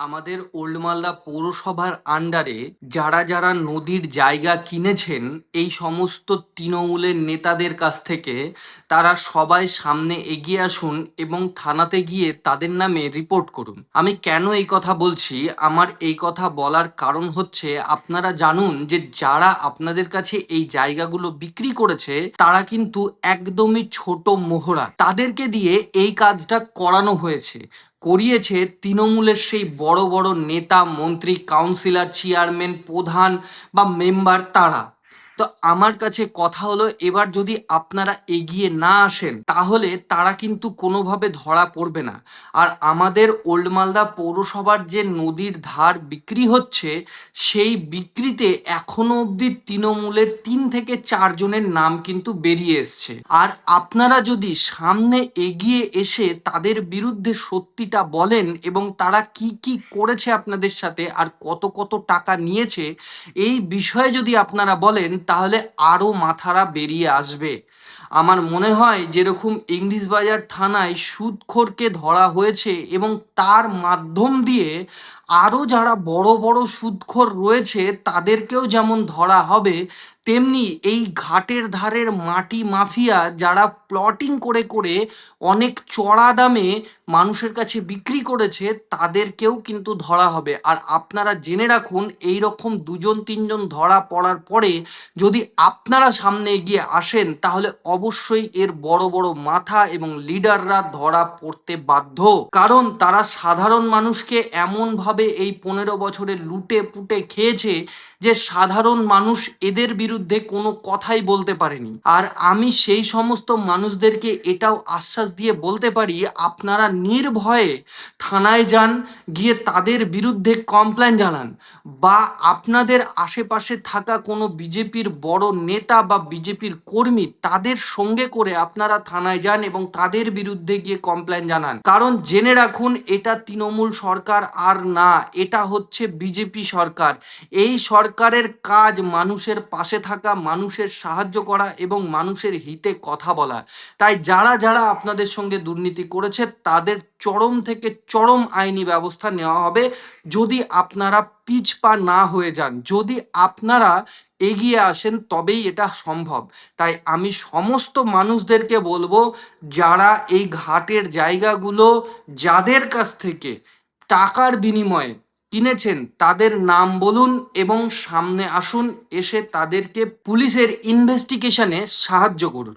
আমাদের ওল্ড মালদা পৌরসভার আন্ডারে যারা যারা নদীর জায়গা কিনেছেন এই সমস্ত তৃণমূলের নেতাদের কাছ থেকে তারা সবাই সামনে এগিয়ে আসুন এবং থানাতে গিয়ে তাদের নামে রিপোর্ট করুন। আমি কেন এই কথা বলছি, আমার এই কথা বলার কারণ হচ্ছে আপনারা জানুন যে যারা আপনাদের কাছে এই জায়গাগুলো বিক্রি করেছে তারা কিন্তু একদমই ছোট মোহরা, তাদেরকে দিয়ে এই কাজটা করানো হয়েছে, করিয়েছে তৃণমূলের সেই বড় বড় নেতা, মন্ত্রী, কাউন্সিলর, চেয়ারম্যান, প্রধান বা মেম্বার তারা। তো আমার কাছে কথা হলো, এবার যদি আপনারা এগিয়ে না আসেন তাহলে তারা কিন্তু কোনোভাবে ধরা পড়বে না। আর আমাদের ওল্ড মালদা পৌরসভার যে নদীর ধার বিক্রি হচ্ছে সেই বিক্রিতে এখনো অবধি তৃণমূলের 3 থেকে 4 জনের নাম কিন্তু বেরিয়ে এসছে। আর আপনারা যদি সামনে এগিয়ে এসে তাদের বিরুদ্ধে সত্যিটা বলেন এবং তারা কি কি করেছে আপনাদের সাথে আর কত কত টাকা নিয়েছে এই বিষয়ে যদি আপনারা বলেন তাহলে আরো মাথারা বেরিয়ে আসবে। আমার মনে হয় যেরকম ইংলিশ বাজার থানায় সুদখোরকে ধরা হয়েছে এবং তার মাধ্যম দিয়ে আরো যারা বড় বড় সুদখোর রয়েছে তাদেরকেও যেমন ধরা হবে, তেমনি এই ঘাটের ধারের মাটি মাফিয়া যারা প্লটিং করে করে অনেক চড়া দামে মানুষের কাছে বিক্রি করেছে তাদেরকেও কিন্তু ধরা হবে। আর আপনারা জেনে রাখুন, এই রকম 2-3 জন ধরা পড়ার পরে যদি আপনারা সামনে এগিয়ে আসেন তাহলে অবশ্যই এর বড় বড় মাথা এবং লিডাররা ধরা পড়তে বাধ্য। কারণ তারা সাধারণ মানুষকে এমনভাবে এই 15 বছরে লুটে পুটে খেয়েছে যে সাধারণ মানুষ এদের বিরুদ্ধে কোনো কথাই বলতে পারেনি। আর আমি সেই সমস্ত মানুষদেরকে এটাও আশ্বাস দিয়ে বলতে পারি, আপনারা নির্ভয়ে থানায় যান, গিয়ে তাদের বিরুদ্ধে কমপ্লেন জানান, বা আপনাদের আশেপাশে থাকা কোনো বিজেপির বড় নেতা বা বিজেপির কর্মী তাদের সঙ্গে করে আপনারা থানায় যান এবং তাদের বিরুদ্ধে গিয়ে কমপ্লেন জানান। কারণ জেনে রাখুন, এটা তৃণমূল সরকার আর না, এটা হচ্ছে বিজেপি সরকার। এই সরকারের কাজ মানুষের পাশে থাকা, মানুষের সাহায্য করা এবং মানুষের হিতে কথা বলা। তাই যারা যারা আপনাদের সঙ্গে দুর্নীতি করেছে তাদের চরম থেকে চরম আইনি ব্যবস্থা নেওয়া হবে যদি আপনারা পিছপা না হয়ে যান, যদি আপনারা এগিয়ে আসেন তবেই এটা সম্ভব। তাই আমি সমস্ত মানুষদেরকে বলবো, যারা এই ঘাটের জায়গাগুলো যাদের কাছ থেকে টাকার বিনিময়ে কিনেছেন তাদের নাম বলুন এবং সামনে আসুন, এসে তাদেরকে পুলিশের ইনভেস্টিগেশনে সাহায্য করুন।